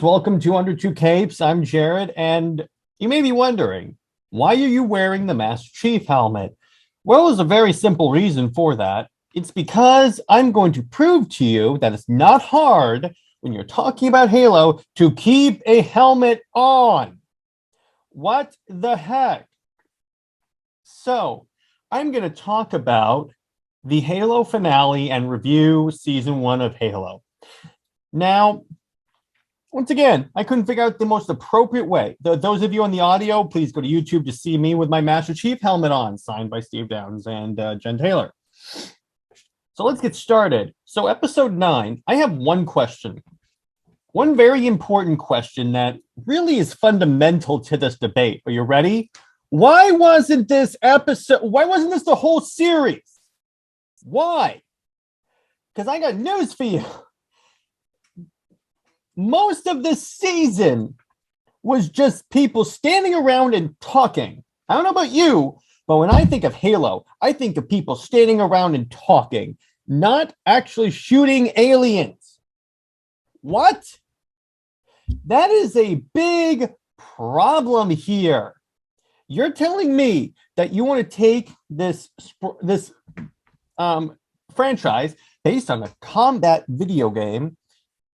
Welcome to Under Two Capes. I'm Jared, and you may be wondering, why are you wearing the Master Chief helmet? Well, there's a very simple reason for that. It's because I'm going to prove to you that it's not hard when you're talking about Halo to keep a helmet on. What the heck? So, I'm going to talk about the Halo finale and review season 1 of Halo. Now, once again, I couldn't figure out the most appropriate way. Those of you on the audio, please go to YouTube to see me with my Master Chief helmet on, signed by Steve Downs and Jen Taylor. So let's get started. So episode 9, I have one question. One very important question that really is fundamental to this debate. Are you ready? Why wasn't this the whole series? Why? Because I got news for you. Most of this season was just people standing around and talking. I don't know about you, but when I think of Halo, I think of people standing around and talking, not actually shooting aliens. What? That is a big problem here. You're telling me that you want to take this franchise based on a combat video game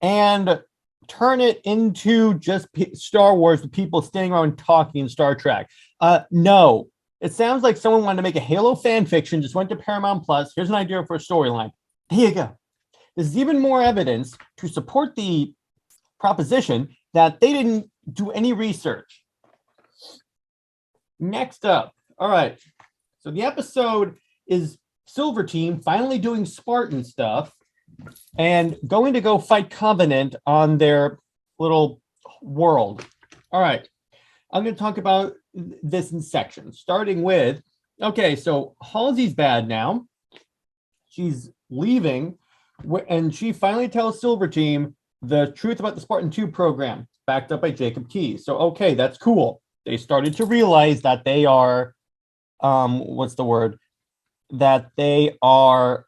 and turn it into just Star Wars with people standing around talking in Star Trek. No, it sounds like someone wanted to make a Halo fan fiction, just went to Paramount Plus. Here's an idea for a storyline. Here you go. This is even more evidence to support the proposition that they didn't do any research. Next up. All right. So the episode is Silver Team finally doing Spartan stuff and going to go fight Covenant on their little world. All right. I'm going to talk about this in sections, starting with, okay, so Halsey's bad now. She's leaving, and she finally tells Silver Team the truth about the Spartan 2 program, backed up by Jacob Keyes. So, okay, that's cool. They started to realize that they are, that they are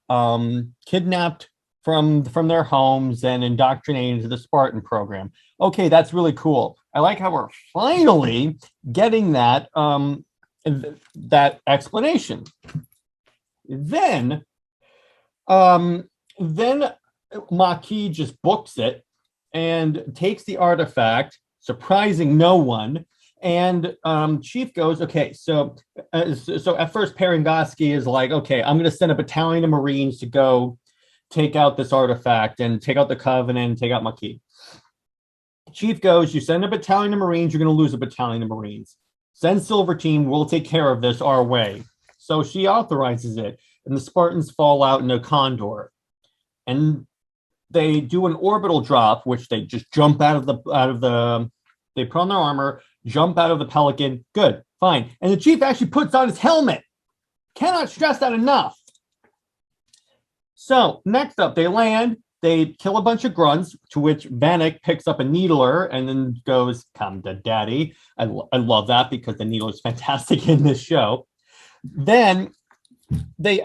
kidnapped from their homes and indoctrinated into the Spartan program. Okay, that's really cool. I like how we're finally getting that that explanation. Then Maquis just books it and takes the artifact, surprising no one. And Chief goes, okay, so at first Parangoski is like, okay, I'm going to send a battalion of Marines to go take out this artifact and take out the Covenant and take out Maquis. Chief goes, you send a battalion of Marines, you're going to lose a battalion of Marines. Send Silver Team, we'll take care of this our way. So she authorizes it, and the Spartans fall out in a Condor. And they do an orbital drop, which they just jump they put on their armor, jump out of the Pelican. Good, fine. And the Chief actually puts on his helmet. Cannot stress that enough. So next up, they land, they kill a bunch of grunts, to which Vanek picks up a needler and then goes, come to daddy. I love that because the needler is fantastic in this show. Then they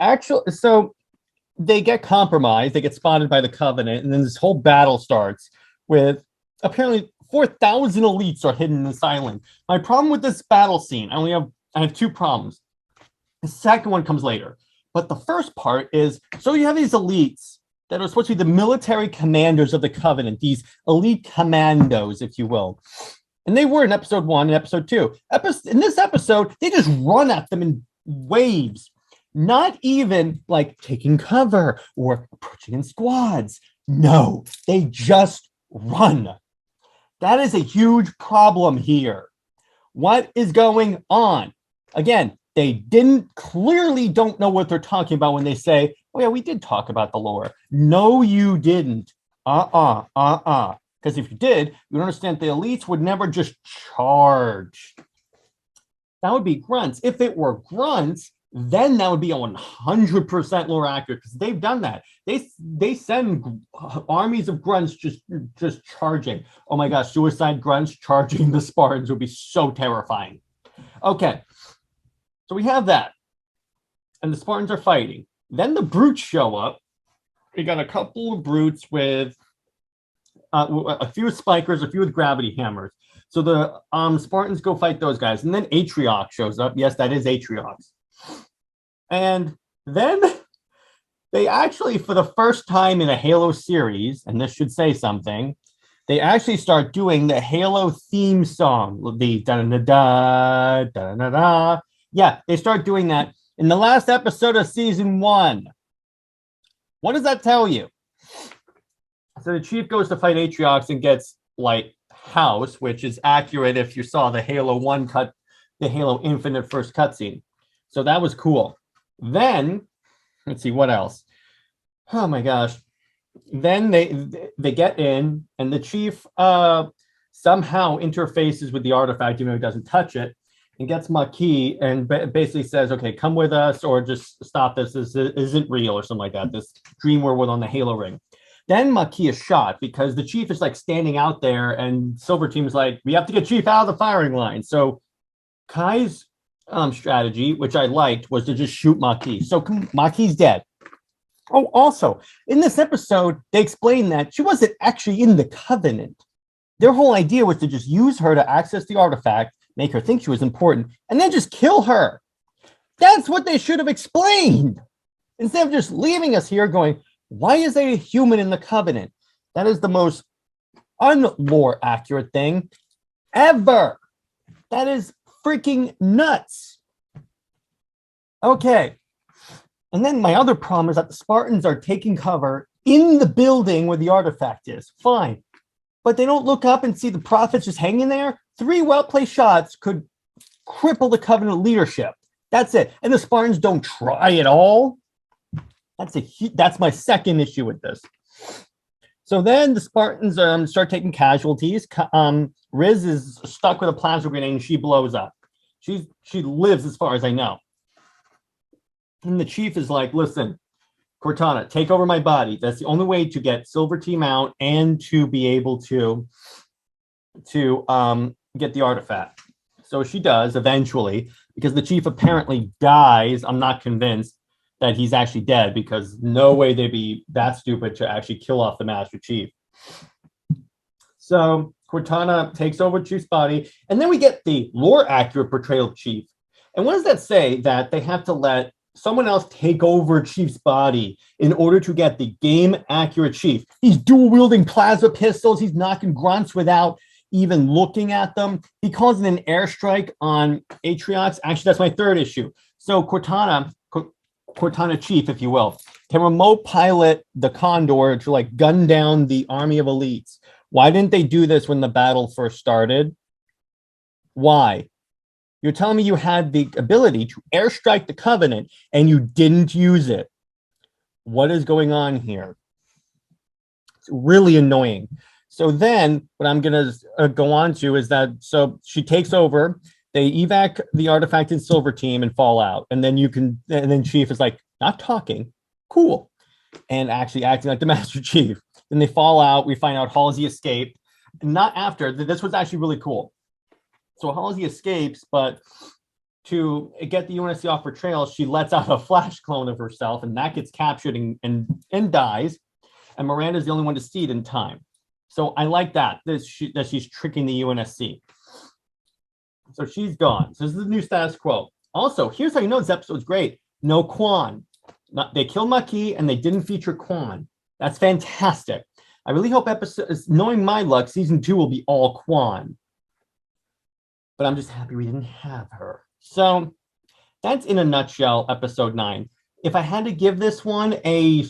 get compromised, they get spotted by the Covenant, and then this whole battle starts with apparently 4,000 elites are hidden in this island. My problem with this battle scene, I have two problems. The second one comes later. But the first part is, so you have these elites that are supposed to be the military commanders of the Covenant, these elite commandos, if you will. And they were in episode 1 and episode 2. In this episode, they just run at them in waves, not even like taking cover or approaching in squads. No, they just run. That is a huge problem here. What is going on? Again, they clearly don't know what they're talking about when they say, oh yeah, we did talk about the lore. No, you didn't. Because if you did, you would understand the elites would never just charge. That would be grunts. If it were grunts, then that would be a 100% lore accurate, because they've done that. They send armies of grunts just charging. Oh my gosh, suicide grunts charging the Spartans would be so terrifying. Okay. So we have that. And the Spartans are fighting. Then the brutes show up. We got a couple of brutes with a few with spikers, a few with gravity hammers. So the Spartans go fight those guys. And then Atriox shows up. Yes, that is Atriox. And then they actually, for the first time in a Halo series, and this should say something, they actually start doing the Halo theme song, the da-da-da-da, da-da-da-da. Yeah, they start doing that in the last episode of season 1. What does that tell you? So the chief goes to fight Atriox and gets like house, which is accurate if you saw the Halo 1 cut, the Halo Infinite first cutscene. So that was cool. Then, let's see, what else? Oh my gosh. Then they get in, and the chief somehow interfaces with the artifact, even though he doesn't touch it, and gets Maquis and basically says, okay, come with us or just stop this. This isn't real or something like that. This dream world on the Halo ring. Then Maquis is shot because the chief is like standing out there, and Silver Team is like, we have to get Chief out of the firing line. So Kai's strategy, which I liked, was to just shoot Maquis. So Maquis dead. Oh, also, in this episode, they explain that she wasn't actually in the Covenant. Their whole idea was to just use her to access the artifact, make her think she was important, and then just kill her. That's what they should have explained. Instead of just leaving us here going, why is there a human in the Covenant? That is the most unlore accurate thing ever. That is freaking nuts. Okay. And then my other problem is that the Spartans are taking cover in the building where the artifact is. Fine. But they don't look up and see the prophets just hanging there. 3 well-placed shots could cripple the Covenant leadership. That's it. And the Spartans don't try at all. That's my second issue with this. So then the Spartans start taking casualties. Riz is stuck with a plasma grenade and she blows up. She lives as far as I know. And the chief is like, listen, Cortana, take over my body. That's the only way to get Silver Team out and to be able to get the artifact. So she does eventually, because the chief apparently dies. I'm not convinced that he's actually dead, because no way they'd be that stupid to actually kill off the Master Chief. So Cortana takes over Chief's body, and then we get the lore-accurate portrayal of Chief. And what does that say? That they have to let someone else take over Chief's body in order to get the game-accurate Chief. He's dual-wielding plasma pistols. He's knocking grunts without even looking at them. He calls it an airstrike on Atriox. Actually, that's my third issue. So Cortana Chief, if you will, can remote pilot the Condor to like gun down the army of elites. Why didn't they do this when the battle first started? Why? You're telling me you had the ability to airstrike the Covenant and you didn't use it. What is going on here? It's really annoying. So then what I'm going to go on to is that, so she takes over, they evac the artifact in Silver Team and fall out. And then Chief is like, not talking, cool, and actually acting like the Master Chief. Then they fall out. We find out Halsey escaped. Not after. This was actually really cool. So Halsey escapes, but to get the UNSC off her trail, she lets out a flash clone of herself, and that gets captured and dies. And Miranda's the only one to see it in time. So I like that she's tricking the UNSC. So she's gone. So this is the new status quo. Also, here's how you know this episode's great. No Kwan. They killed Maquis and they didn't feature Kwan. That's fantastic. I really hope knowing my luck, season 2 will be all Kwan. But I'm just happy we didn't have her. So that's in a nutshell episode 9. If I had to give this one a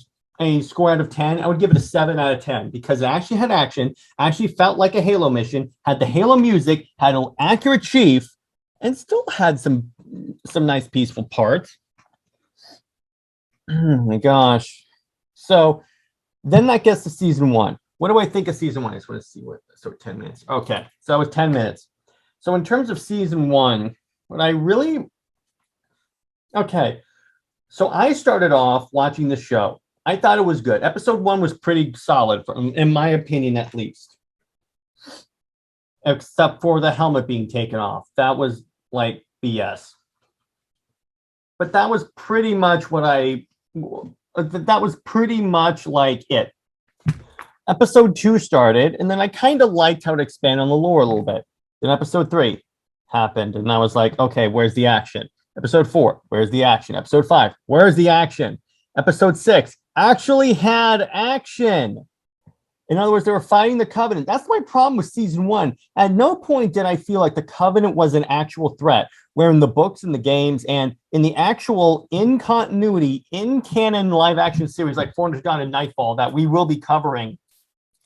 score out of 10, I would give it a 7 out of 10 because it actually had action, actually felt like a Halo mission, had the Halo music, had an accurate Chief, and still had some nice peaceful parts. Oh my gosh. So then that gets to season 1. What do I think of season 1? I just want to see so 10 minutes. Okay, so that was 10 minutes. So in terms of season 1, okay, so I started off watching the show. I thought it was good. Episode 1 was pretty solid, in my opinion, at least. Except for the helmet being taken off. That was like BS. But that was pretty much that was pretty much like it. Episode 2 started, and then I kind of liked how it expanded on the lore a little bit. Then episode 3 happened, and I was like, okay, where's the action? Episode 4, where's the action? Episode 5, where's the action? Episode 6 actually had action. In other words, they were fighting the Covenant. That's my problem with season 1. At no point did I feel like the Covenant was an actual threat, where in the books and the games and in the actual in continuity, in canon live action series like 400 Dawn and Nightfall that we will be covering.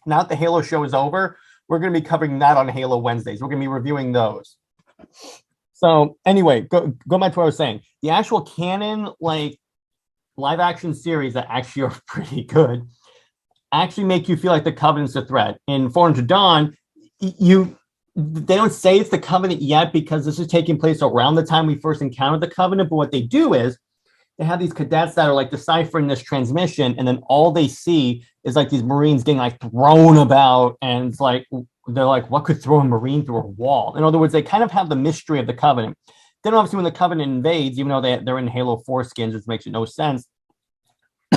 Now that the Halo show is over, we're going to be covering that on Halo Wednesdays. We're going to be reviewing those. So anyway, go back to what I was saying. The actual canon, like live action series that actually are pretty good, actually make you feel like the Covenant's a threat. In 400 Dawn, they don't say it's the Covenant yet because this is taking place around the time we first encountered the Covenant. But what they do is they have these cadets that are like deciphering this transmission, and then all they see is like these Marines getting like thrown about, and it's like they're like, what could throw a Marine through a wall? In other words, they kind of have the mystery of the Covenant. Then obviously when the Covenant invades, even though they're in Halo 4 skins, which makes no sense,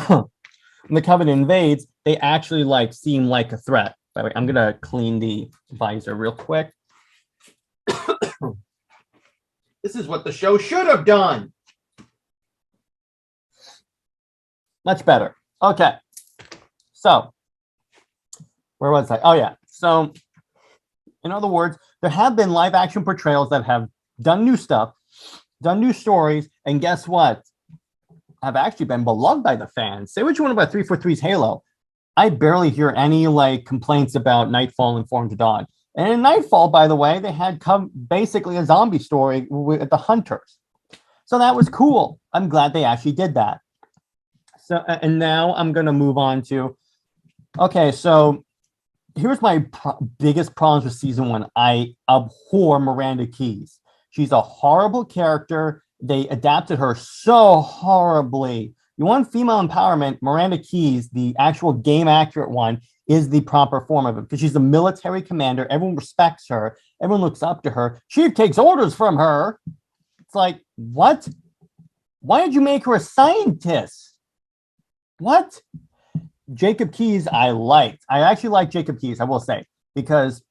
when the Covenant invades, they actually like seem like a threat. By the way, I'm gonna clean the visor real quick. This is what the show should have done. Much better. Okay. So, where was I? Oh, yeah. So, in other words, there have been live action portrayals that have done new stuff, done new stories, and guess what? Have actually been beloved by the fans. Say what you want about 343's Halo. I barely hear any like complaints about Nightfall and 400 Dawn. And in Nightfall, by the way, they had basically a zombie story with the Hunters. So that was cool. I'm glad they actually did that. So, and now I'm going to move on to, okay, so here's my biggest problems with season 1. I abhor Miranda Keyes. She's a horrible character. They adapted her so horribly. You want female empowerment, Miranda Keyes, the actual game accurate one, is the proper form of it because she's a military commander. Everyone respects her. Everyone looks up to her. She takes orders from her. It's like, what? Why did you make her a scientist? What? Jacob Keyes, I liked. I actually like Jacob Keyes, I will say, because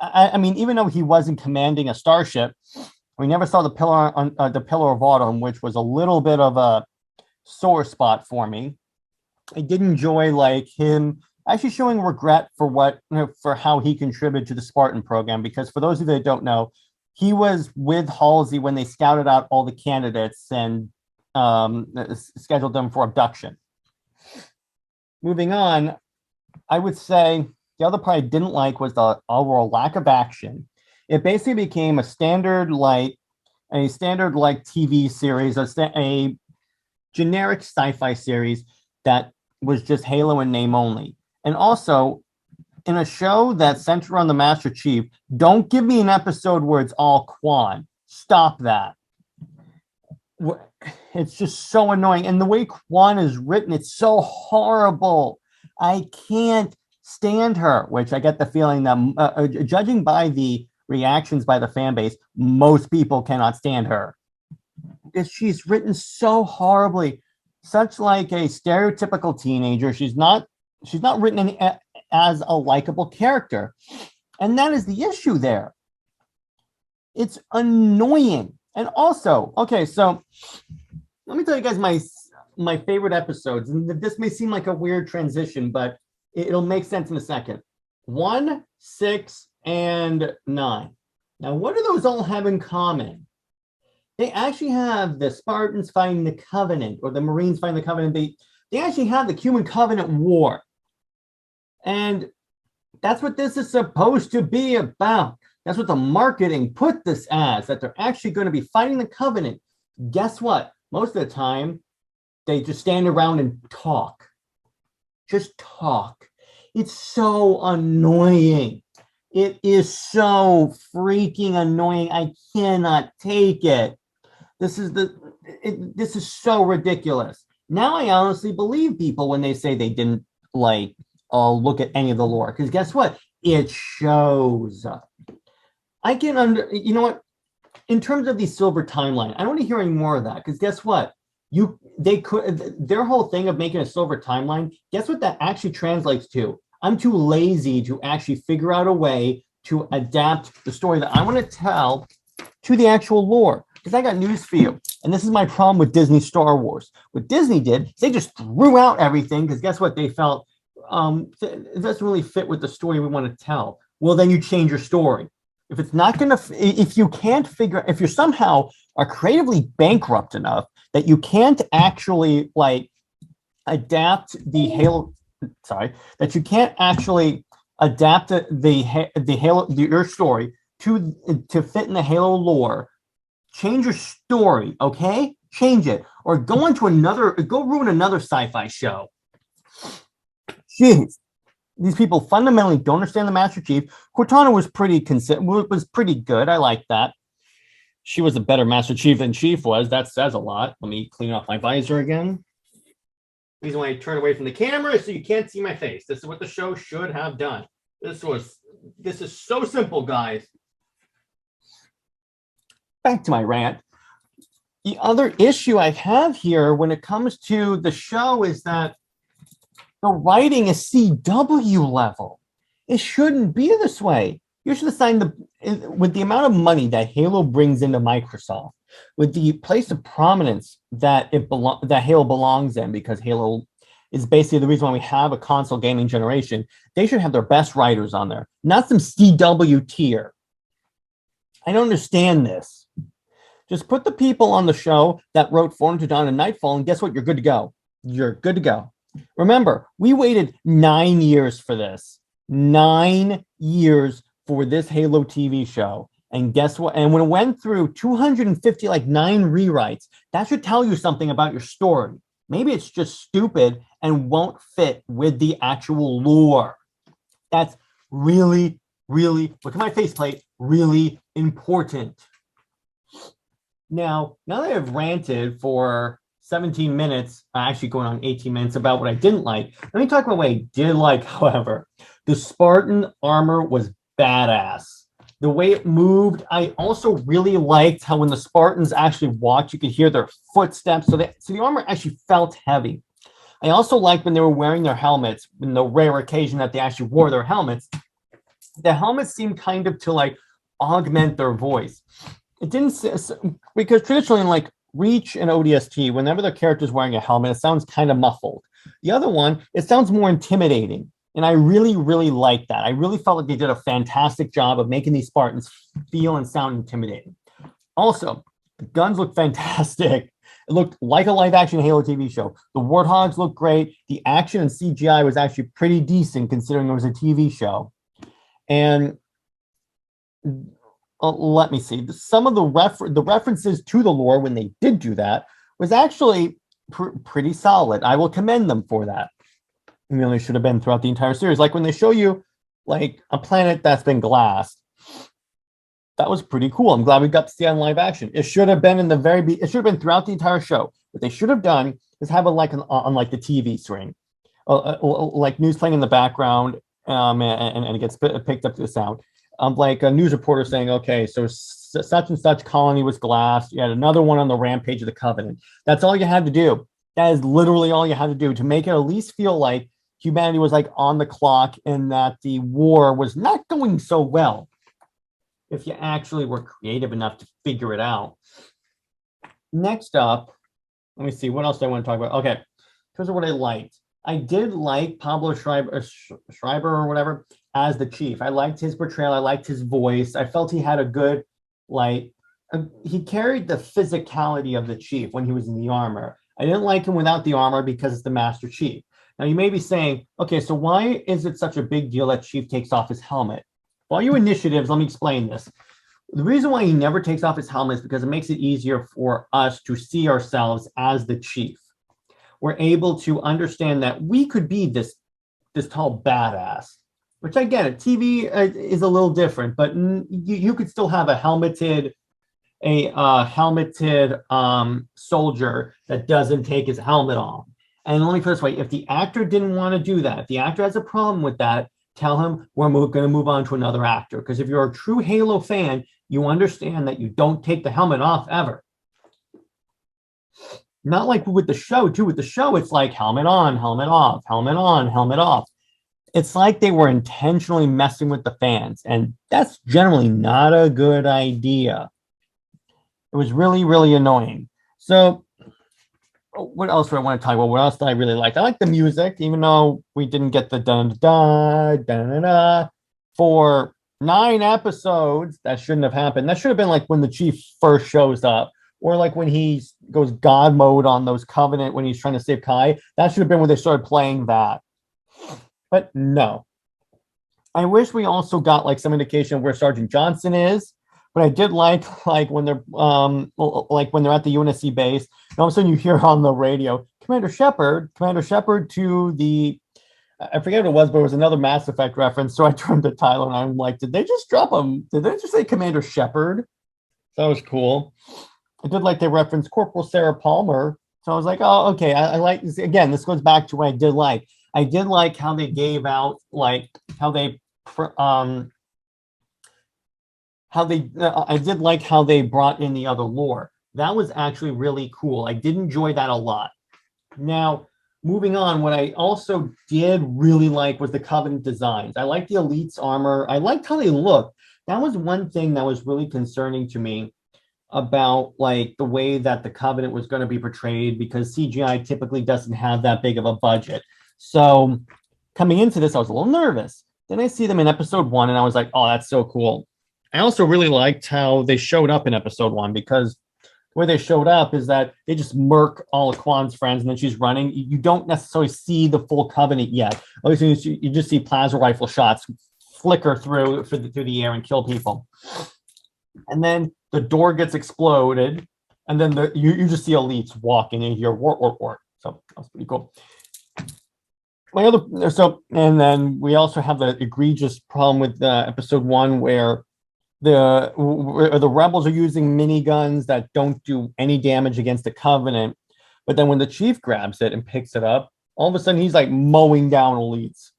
I mean, even though he wasn't commanding a starship, we never saw the pillar of autumn, which was a little bit of a sore spot for me. I did enjoy like him actually showing regret for for how he contributed to the Spartan program, because for those of you that don't know, he was with Halsey when they scouted out all the candidates and scheduled them for abduction. Moving on, I would say the other part I didn't like was the overall lack of action. It basically became a standard TV series, a generic sci-fi series that was just Halo in name only. And also, in a show that's centered around the Master Chief, don't give me an episode where it's all Kwan. Stop that. It's just so annoying. And the way Kwan is written, it's so horrible. I can't stand her, which I get the feeling that judging by the reactions by the fan base, most people cannot stand her. Because she's written so horribly, such like a stereotypical teenager. She's not written as a likable character. And that is the issue there. It's annoying. And also, okay, so let me tell you guys my favorite episodes. And this may seem like a weird transition, but it'll make sense in a second. 1, 6, and 9. Now, what do those all have in common? They actually have the Spartans fighting the Covenant, or the Marines fighting the Covenant. They actually have the Human Covenant War. And that's what this is supposed to be about. That's what the marketing put this as, that they're actually going to be fighting the Covenant. Guess what? Most of the time, they just stand around and talk. Just talk. It's so annoying. It is so freaking annoying. I cannot take it. This is so ridiculous. Now I honestly believe people when they say they didn't look at any of the lore, because guess what? It shows. I can you know what? In terms of the silver timeline, I don't want to hear any more of that, because guess what? they could, their whole thing of making a silver timeline, guess what that actually translates to? I'm too lazy to actually figure out a way to adapt the story that I want to tell to the actual lore. Because I got news for you. And this is my problem with Disney Star Wars. What Disney did is they just threw out everything because guess what? They felt it doesn't really fit with the story we want to tell. Well, then you change your story. If it's not going to, if you can't figure, if you're somehow are creatively bankrupt enough that you can't actually like adapt the Halo, that you can't actually adapt the Halo, your story to fit in the Halo lore, change your story, okay? Change it, or go ruin another sci-fi show. Jeez, these people fundamentally don't understand the Master Chief. Cortana was pretty good. I like that. She was a better Master Chief than Chief was. That says a lot. Let me clean off my visor again. The reason why I turn away from the camera is so you can't see my face. This is what the show should have done. This is so simple, guys. Back to my rant. The other issue I have here when it comes to the show is that the writing is CW level. It shouldn't be this way. You should assign with the amount of money that Halo brings into Microsoft, with the place of prominence that that Halo belongs in, because Halo is basically the reason why we have a console gaming generation. They should have their best writers on there, not some CW tier. I don't understand this. Just put the people on the show that wrote Fortune to Dawn and Nightfall, and guess what? You're good to go. You're good to go. Remember, we waited 9 years for this. 9 years for this Halo TV show. And guess what? And when it went through 250, like 9 rewrites, that should tell you something about your story. Maybe it's just stupid and won't fit with the actual lore. That's really, really, look at my faceplate, really important. Now that I've ranted for 17 minutes, actually going on 18 minutes about what I didn't like, let me talk about what I did like, however. The Spartan armor was badass. The way it moved, I also really liked how when the Spartans actually walked, you could hear their footsteps. So the armor actually felt heavy. I also liked when they were wearing their helmets, in the rare occasion that they actually wore their helmets, the helmets seemed kind of to like augment their voice. It didn't, because traditionally in like Reach and ODST, whenever the character's wearing a helmet, it sounds kind of muffled. The other one, it sounds more intimidating. And I really, really like that. I really felt like they did a fantastic job of making these Spartans feel and sound intimidating. Also, the guns look fantastic. It looked like a live-action Halo TV show. The Warthogs looked great. The action and CGI was actually pretty decent considering it was a TV show. And let me see. Some of the references to the lore when they did do that was actually pretty solid. I will commend them for that. It really should have been throughout the entire series. Like when they show you like a planet that's been glassed, that was pretty cool. I'm glad we got to see it on live action. It should have been it should have been throughout the entire show. What they should have done is have it like on like the TV screen, like news playing in the background, and it gets picked up to the sound. Like a news reporter saying, okay, so such and such colony was glassed. You had another one on the rampage of the Covenant. That's all you had to do. That is literally all you had to do to make it at least feel like humanity was like on the clock and that the war was not going so well. If you actually were creative enough to figure it out. Next up, let me see, what else do I want to talk about? Okay, in terms of what I liked. I did like Pablo Schreiber or whatever as the chief. I liked his portrayal. I liked his voice. I felt he had a good, he carried the physicality of the chief when he was in the armor. I didn't like him without the armor because it's the Master Chief. Now you may be saying, okay, so why is it such a big deal that Chief takes off his helmet? For all you initiatives, let me explain this. The reason why he never takes off his helmet is because it makes it easier for us to see ourselves as the Chief. We're able to understand that we could be this tall badass, which I get it. TV is a little different, but you could still have a helmeted soldier that doesn't take his helmet off. And let me put it this way, if the actor didn't want to do that, if the actor has a problem with that, tell him we're going to move on to another actor. Because if you're a true Halo fan, you understand that you don't take the helmet off ever. Not like with the show, too. With the show, it's like helmet on, helmet off, helmet on, helmet off. It's like they were intentionally messing with the fans, and that's generally not a good idea. It was really, really annoying. So what else do I want to talk about? What else did I really like? I like the music, even though we didn't get the dun-da-da, for 9 episodes. That shouldn't have happened. That should have been like when the chief first shows up, or like when he goes God mode on those Covenant when he's trying to save Kai. That should have been when they started playing that. But no. I wish we also got like some indication of where Sergeant Johnson is. But I did like when they're at the UNSC base, and all of a sudden you hear on the radio, Commander Shepard to the, I forget what it was, but it was another Mass Effect reference. So I turned to Tyler and I'm like, did they just drop him? Did they just say Commander Shepard? That was cool. I did like they referenced Corporal Sarah Palmer. So I was like, oh, okay. I like this. Again, this goes back to what I did like. I did like how they gave out, like how they, I did like how they brought in the other lore. That was actually really cool. I did enjoy that a lot. Now, moving on, what I also did really like was the Covenant designs. I liked the Elite's armor. I liked how they looked. That was one thing that was really concerning to me about like the way that the Covenant was going to be portrayed, because CGI typically doesn't have that big of a budget. So coming into this, I was a little nervous. Then I see them in episode 1 and I was like, oh, that's so cool. I also really liked how they showed up in episode 1, because where they showed up is that they just murk all of Kwan's friends and then she's running. You don't necessarily see the full Covenant yet. Obviously, you just see plasma rifle shots flicker through the air and kill people. And then the door gets exploded, and then you just see elites walking in here, war. So that's pretty cool. And then we also have the egregious problem with episode 1 where the rebels are using miniguns that don't do any damage against the Covenant, but then when the chief grabs it and picks it up, all of a sudden he's like mowing down elites,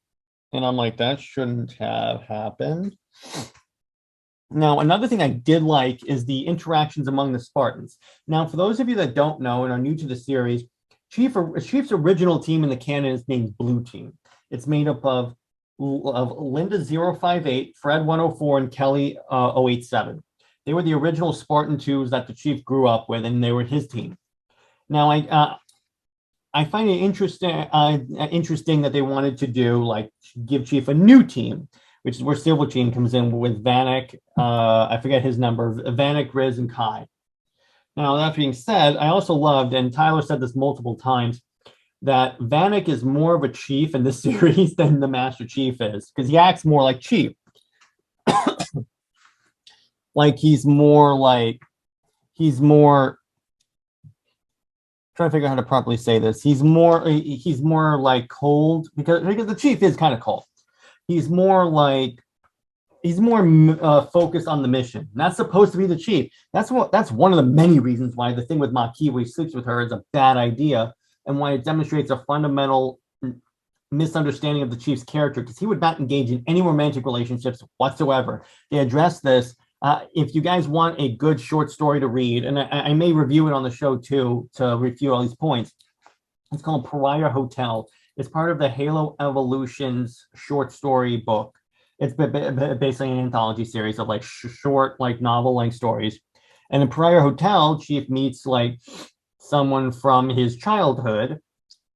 and I'm like, that shouldn't have happened. Now, another thing I did like is the interactions among the Spartans. Now, for those of you that don't know and are new to the series, Chief's original team in the canon is named Blue Team. It's made up of Linda 058, Fred 104, and Kelly 087. They were the original Spartan 2s that the Chief grew up with, and they were his team. Now, I find it interesting that they wanted to do, like, give Chief a new team, which is where Silver Team comes in with Vanek, I forget his number, Vanek, Riz, and Kai. Now, that being said, I also loved, and Tyler said this multiple times, that Vanek is more of a chief in this series than the Master Chief is, because he acts more like Chief. Like he's more trying to figure out how to properly say this. He's more like cold, because the Chief is kind of cold. He's more focused on the mission. And that's supposed to be the Chief. That's one of the many reasons why the thing with Maquis, where he sleeps with her, is a bad idea, and why it demonstrates a fundamental misunderstanding of the Chief's character, because he would not engage in any romantic relationships whatsoever. They address this. If you guys want a good short story to read, and I may review it on the show too to refute all these points, it's called Pariah Hotel. It's part of the Halo Evolutions short story book. It's basically an anthology series of like short, like novel-length stories. And in Pariah Hotel, Chief meets like someone from his childhood,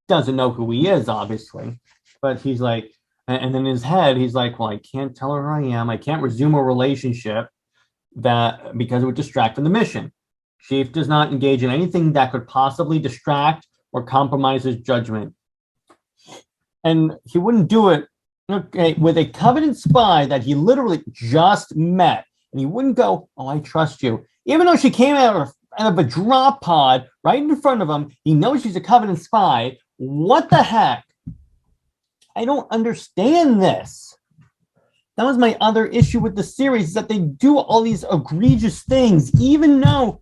doesn't know who he is, obviously, but he's like, and then in his head, he's like, well, I can't tell her who I am. I can't resume a relationship because it would distract from the mission. Chief does not engage in anything that could possibly distract or compromise his judgment. And he wouldn't do it with a Covenant spy that he literally just met. And he wouldn't go, oh, I trust you. Even though she came out of a drop pod right in front of him, he knows she's a Covenant spy. What the heck? I don't understand this. That was my other issue with the series, is that they do all these egregious things, even though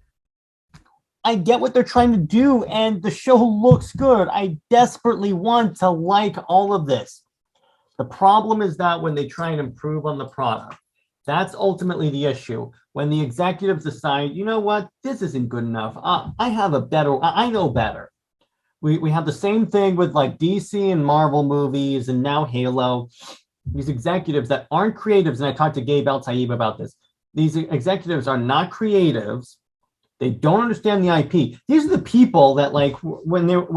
I get what they're trying to do and the show looks good. I desperately want to like all of this. The problem is that when they try and improve on the product, That's ultimately the issue. When the executives decide, you know what, this isn't good enough. I have a better, I know better. We have the same thing with like DC and Marvel movies and now Halo. These executives that aren't creatives, and I talked to Gabe El-Taib about this. These executives are not creatives. They don't understand the IP. These are the people that like when David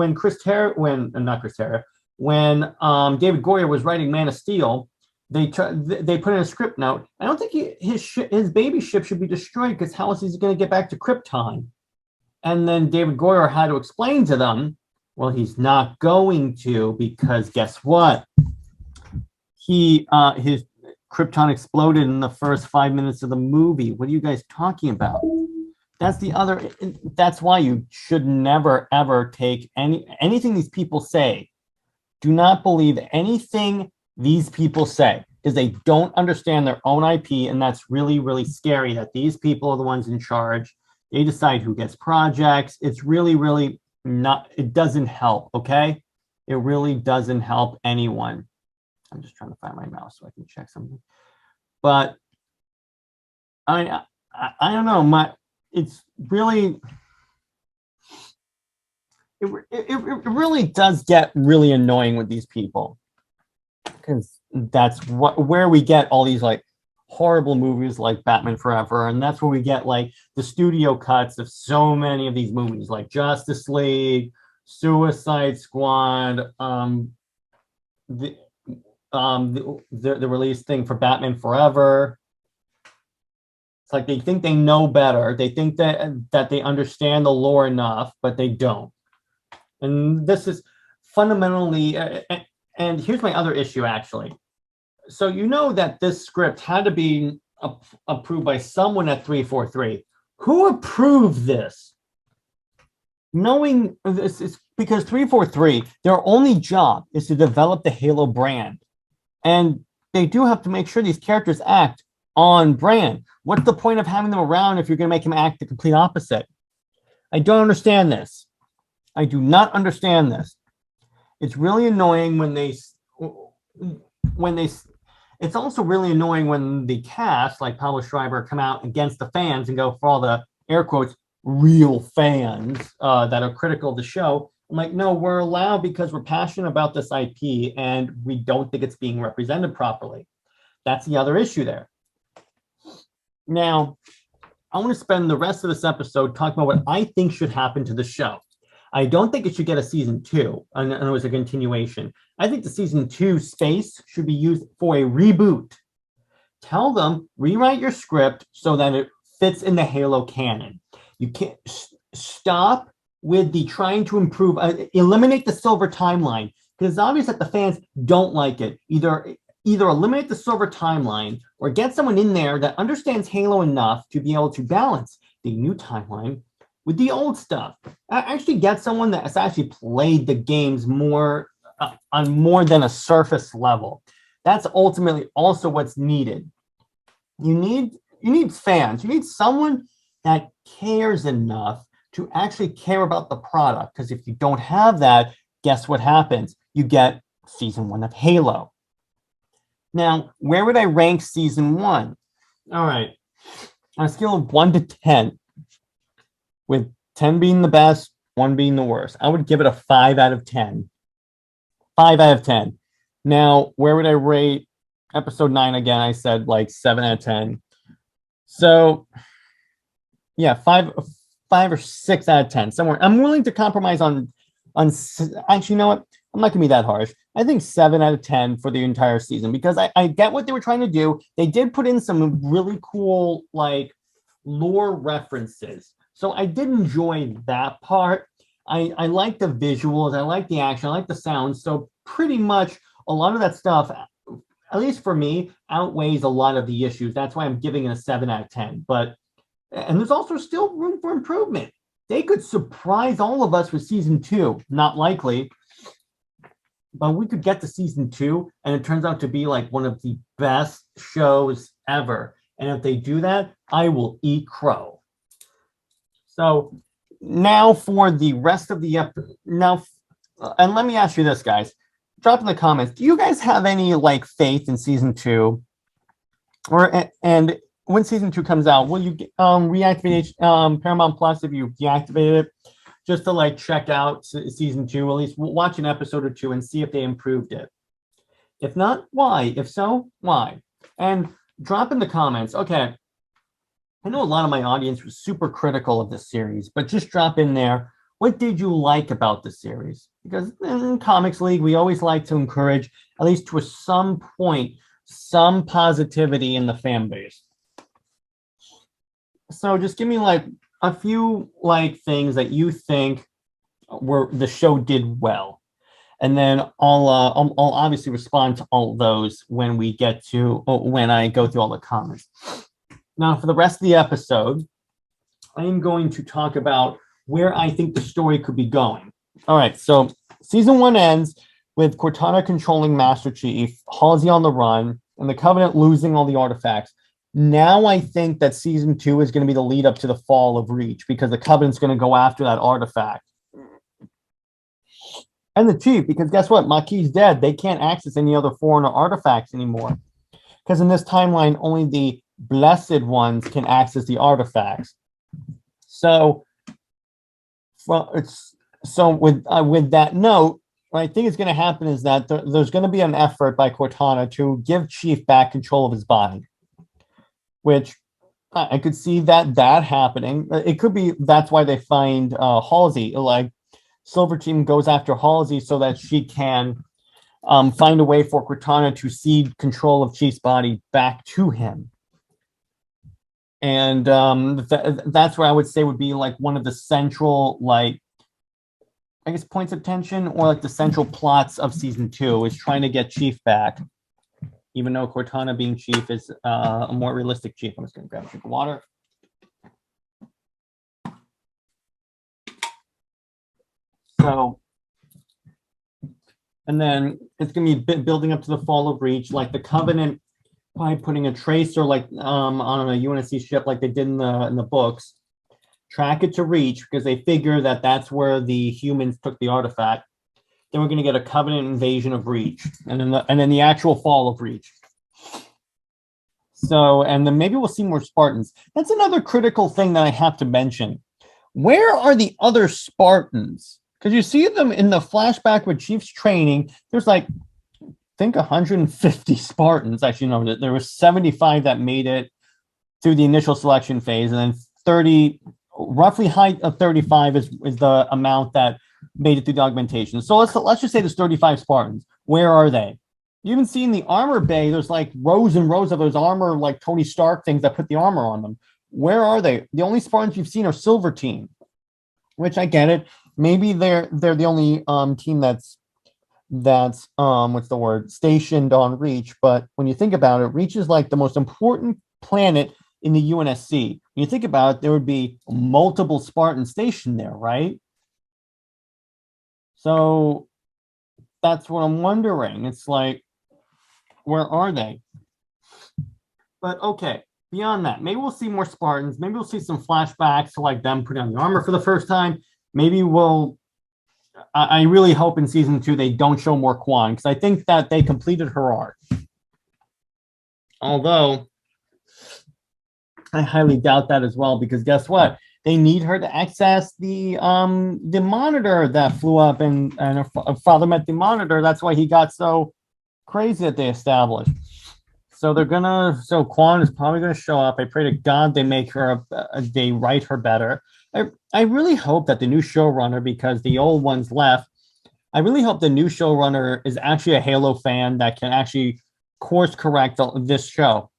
Goyer was writing Man of Steel, they put in a script note. I don't think his baby ship should be destroyed because how else is he going to get back to Krypton? And then David Goyer had to explain to them, well, he's not going to, because guess what? His Krypton exploded in the first 5 minutes of the movie. What are you guys talking about? That's why you should never ever take anything these people say. Do not believe anything these people say, because they don't understand their own IP, and that's really, really scary that these people are the ones in charge. They decide who gets projects. It's really, really not, it doesn't help, okay? It really doesn't help anyone. I'm just trying to find my mouse so I can check something. But I don't know, it's really, it really does get really annoying with these people, because that's where we get all these like horrible movies like Batman Forever, and that's where we get like the studio cuts of so many of these movies like Justice League, Suicide Squad, the release thing for Batman Forever. It's like they think they know better. They think that they understand the lore enough, but they don't. And this is fundamentally, and here's my other issue, actually. So you know that this script had to be approved by someone at 343. Who approved this? Knowing this is because 343, their only job is to develop the Halo brand. And they do have to make sure these characters act on brand. What's the point of having them around if you're going to make them act the complete opposite? I don't understand this. I do not understand this. It's really annoying when they, it's also really annoying when the cast, like Pablo Schreiber, come out against the fans and go for all the, air quotes, real fans that are critical of the show. I'm like, no, we're allowed because we're passionate about this IP and we don't think it's being represented properly. That's the other issue there. Now, I want to spend the rest of this episode talking about what I think should happen to the show. I don't think it should get a season 2, and it was a continuation. I think the season 2 space should be used for a reboot. Tell them, rewrite your script so that it fits in the Halo canon. You can't stop with the trying to improve, eliminate the silver timeline, because it's obvious that the fans don't like it. Either eliminate the silver timeline or get someone in there that understands Halo enough to be able to balance the new timeline with the old stuff. Actually get someone that has actually played the games more on more than a surface level. That's ultimately also what's needed. You need fans. You need someone that cares enough to actually care about the product. Because if you don't have that, guess what happens? You get season 1 of Halo. Now, where would I rank season 1? All right. On a scale of 1 to 10, with 10 being the best, 1 being the worst, I would give it a 5 out of 10. 5 out of 10. Now, where would I rate episode 9? Again, I said like 7 out of 10. So, yeah, 5 or 6 out of 10, somewhere. I'm willing to compromise on actually, you know what? I'm not going to be that harsh. I think 7 out of 10 for the entire season, because I get what they were trying to do. They did put in some really cool, like, lore references. So I did enjoy that part. I like the visuals. I like the action. I like the sounds. So pretty much a lot of that stuff, at least for me, outweighs a lot of the issues. That's why I'm giving it a 7 out of 10. And there's also still room for improvement. They could surprise all of us with season 2. Not likely. But we could get to season 2, and it turns out to be like one of the best shows ever. And if they do that, I will eat crow. So now for the rest of the episode. Now, and let me ask you this, guys. Drop in the comments. Do you guys have any like faith in season 2? And when season 2 comes out, will you reactivate Paramount Plus if you deactivate it, just to like check out season 2, at least watch an episode or two and see if they improved it? If not, why? If so, why? And drop in the comments. Okay, I know a lot of my audience was super critical of this series, but just drop in there. What did you like about the series? Because in Comics League, we always like to encourage, at least to some point, some positivity in the fan base. So just give me like a few like things that you think were the show did well, and then I'll obviously respond to all those when we get to when I go through all the comments. Now, for the rest of the episode, I am going to talk about where I think the story could be going. All right, so season 1 ends with Cortana controlling Master Chief, Halsey on the run, and the Covenant losing all the artifacts. Now I think that season 2 is going to be the lead up to the fall of Reach, because the Covenant's going to go after that artifact. And the Chief, because guess what? Maquis dead. They can't access any other foreigner artifacts anymore. Because in this timeline, only the Blessed Ones can access the artifacts. So, with that note, what I think is going to happen is that there's going to be an effort by Cortana to give Chief back control of his body, which I could see that happening. It could be that's why they find Halsey. Like Silver Team goes after Halsey so that she can find a way for Cortana to cede control of Chief's body back to him. And that's where I would say would be like one of the central, like, I guess, points of tension, or like the central plots of season 2 is trying to get Chief back, even though Cortana being Chief is a more realistic Chief. I'm just going to grab a drink of water. So, and then it's going to be building up to the fall of Reach, like the Covenant by putting a tracer like on a UNSC ship like they did in the books, track it to Reach, because they figure that that's where the humans took the artifact. Then we're going to get a Covenant invasion of Reach, and then the actual fall of Reach. So, and then maybe we'll see more Spartans. That's another critical thing that I have to mention. Where are the other Spartans? Because you see them in the flashback with Chief's training. There's like, I think 150 Spartans. Actually, no, there were 75 that made it through the initial selection phase, and then 30, roughly height of 35 is the amount that made it through the augmentation. So let's just say there's 35 Spartans. Where are they? You even see in the armor bay, there's like rows and rows of those armor, like Tony Stark things that put the armor on them. Where are they? The only Spartans you've seen are Silver Team, which I get it. Maybe they're the only team that's what's the word, stationed on Reach. But when you think about it, Reach is like the most important planet in the UNSC. When you think about it, there would be multiple Spartans stationed there, right? So that's what I'm wondering. It's like, where are they? But okay, beyond that, maybe we'll see more Spartans. Maybe we'll see some flashbacks to like them putting on the armor for the first time. Maybe I really hope in season 2 they don't show more Kwan, because I think that they completed her arc. Although I highly doubt that as well, because guess what? They need her to access the monitor that flew up, and her father met the monitor. That's why he got so crazy that they established. So Kwan is probably gonna show up. I pray to God they make her they write her better. I really hope that the new showrunner, because the old ones left, I really hope the new showrunner is actually a Halo fan that can actually course correct this show.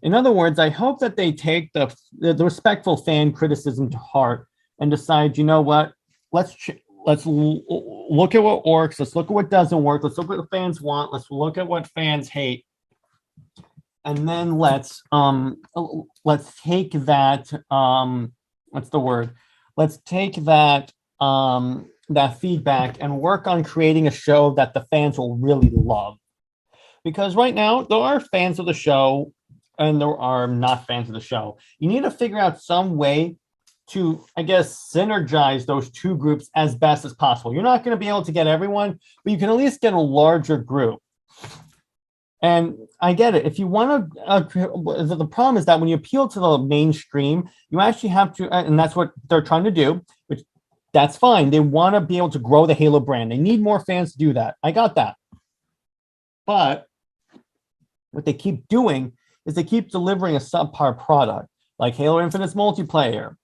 In other words, I hope that they take the respectful fan criticism to heart and decide, you know what, let's look at what works, let's look at what doesn't work, let's look at what the fans want, let's look at what fans hate, and then let's take that what's the word? Let's take that that feedback and work on creating a show that the fans will really love. Because right now there are fans of the show and there are not fans of the show. You need to figure out some way to, I guess, synergize those two groups as best as possible. You're not going to be able to get everyone, but you can at least get a larger group. And I get it. If you want to, the problem is that when you appeal to the mainstream, you actually have to, and that's what they're trying to do, which that's fine. They want to be able to grow the Halo brand. They need more fans to do that. I got that. But what they keep doing is they keep delivering a subpar product like Halo Infinite's multiplayer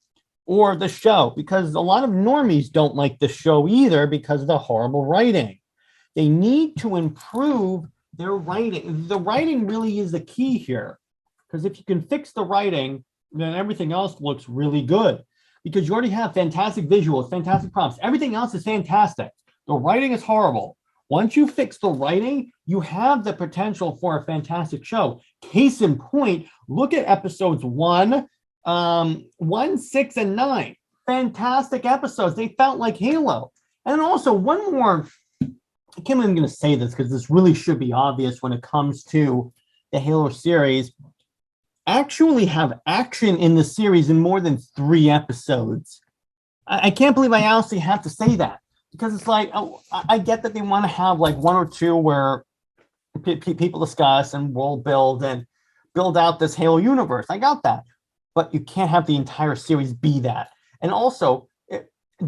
or the show, because a lot of normies don't like the show either because of the horrible writing. They need to improve their writing. The writing really is the key here, because if you can fix the writing, then everything else looks really good, because you already have fantastic visuals, fantastic prompts. Everything else is fantastic. The writing is horrible. Once you fix the writing, you have the potential for a fantastic show. Case in point, look at episodes 1, 6, and 9. Fantastic episodes. They felt like Halo. And also, one more, I can't even going to say this because this really should be obvious when it comes to the Halo series. Actually have action in the series in more than 3 episodes. I can't believe I honestly have to say that, because it's like, oh, I get that they want to have like 1 or 2 where people discuss and world build and build out this Halo universe. I got that. But you can't have the entire series be that. And also,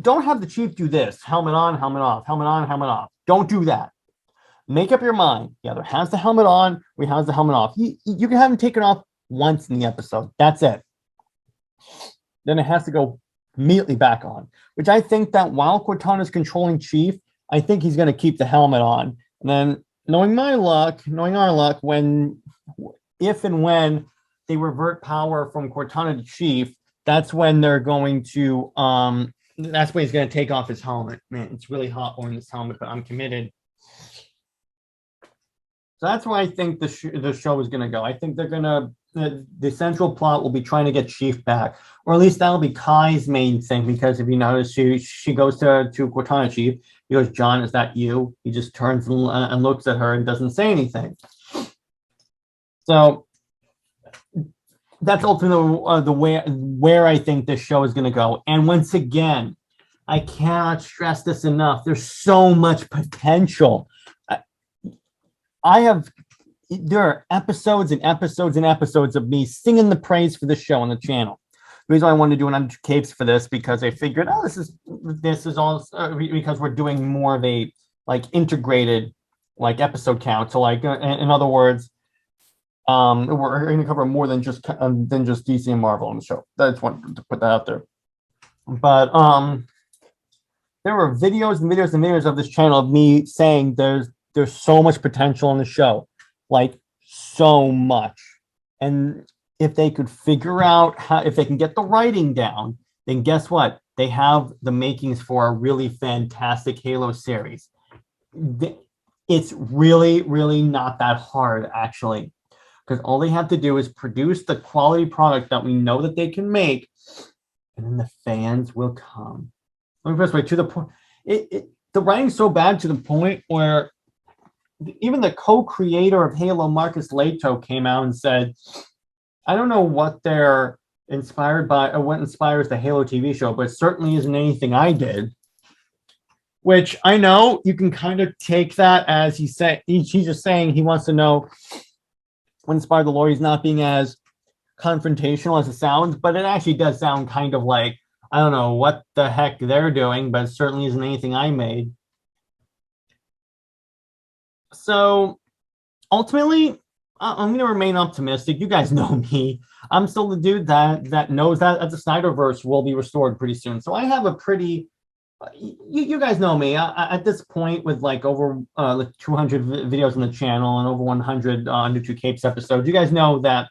don't have the Chief do this. Helmet on, helmet off, helmet on, helmet off. Don't do that. Make up your mind. He either has the helmet on or he has the helmet off. You can have him take it off once in the episode. That's it. Then it has to go immediately back on, which I think that while Cortana's controlling Chief, I think he's going to keep the helmet on. And then knowing our luck, if and when they revert power from Cortana to Chief, that's when they're going to, that's when he's going to take off his helmet. Man, it's really hot wearing this helmet, but I'm committed. So that's where I think the show is going to go. I think they're going to, the central plot will be trying to get Chief back, or at least that'll be Kai's main thing, because if you notice, she goes to Cortana Chief. He goes, "John, is that you?" He just turns and looks at her and doesn't say anything. So that's ultimately the where I think this show is going to go. And once again, I cannot stress this enough. There's so much potential. There are episodes and episodes and episodes of me singing the praise for this show on the channel. The reason I wanted to do an Untitled Capes for this, because I figured, this is all because we're doing more of a like integrated like episode count. So like in other words, we're going to cover more than just DC and Marvel on the show. I just wanted to put that out there. But there were videos and videos and videos of this channel of me saying there's so much potential in the show, like so much. And if they could figure out if they can get the writing down, then guess what? They have the makings for a really fantastic Halo series. It's really, really not that hard, actually, because all they have to do is produce the quality product that we know that they can make, and then the fans will come. Let me put this way, to the point, the writing's so bad to the point where even the co-creator of Halo, Marcus Leto, came out and said, I don't know what they're inspired by or what inspires the Halo TV show, but it certainly isn't anything I did. Which I know you can kind of take that as he's just saying he wants to know what inspired the lore. He's not being as confrontational as it sounds, but it actually does sound kind of like, I don't know what the heck they're doing, but it certainly isn't anything I made. So ultimately, I'm going to remain optimistic. You guys know me. I'm still the dude that knows that the Snyderverse will be restored pretty soon. So I have a pretty, you guys know me. At this point, with like over 200 videos on the channel and over 100 New Two Capes episodes, you guys know that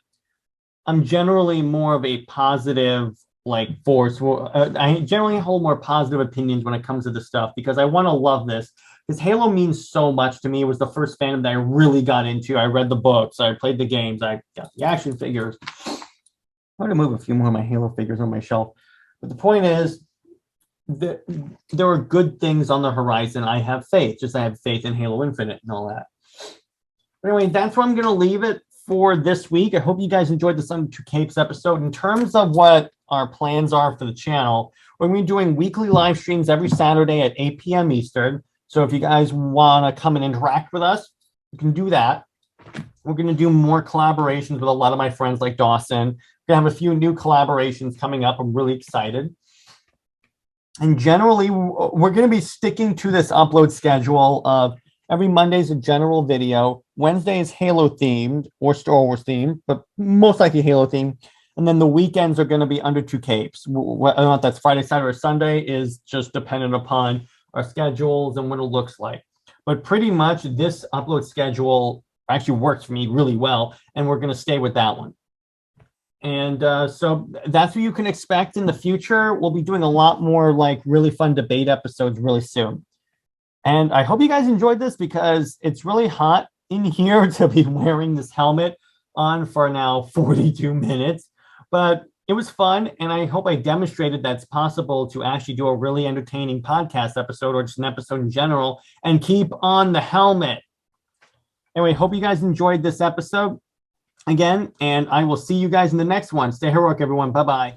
I'm generally more of a positive like force. I generally hold more positive opinions when it comes to this stuff, because I want to love this. Because Halo means so much to me. It was the first fandom that I really got into. I read the books. I played the games. I got the action figures. I'm going to move a few more of my Halo figures on my shelf. But the point is, there are good things on the horizon. I have faith. Just I have faith in Halo Infinite and all that. But anyway, that's where I'm going to leave it for this week. I hope you guys enjoyed the Sun 2 Capes episode. In terms of what our plans are for the channel, we're going to be doing weekly live streams every Saturday at 8 p.m. Eastern. So if you guys want to come and interact with us, you can do that. We're going to do more collaborations with a lot of my friends like Dawson. We're going to have a few new collaborations coming up. I'm really excited. And generally, we're going to be sticking to this upload schedule of every Monday is a general video. Wednesday is Halo themed or Star Wars themed, but most likely Halo themed. And then the weekends are going to be under 2 capes. Whether or not that's Friday, Saturday, or Sunday is just dependent upon our schedules and what it looks like. But pretty much this upload schedule actually works for me really well, and we're going to stay with that one. And so that's what you can expect in the future. We'll be doing a lot more like really fun debate episodes really soon. And I hope you guys enjoyed this because it's really hot in here to be wearing this helmet on for now 42 minutes. But it was fun, and I hope I demonstrated that it's possible to actually do a really entertaining podcast episode or just an episode in general and keep on the helmet. Anyway, hope you guys enjoyed this episode again, and I will see you guys in the next one. Stay heroic, everyone. Bye-bye.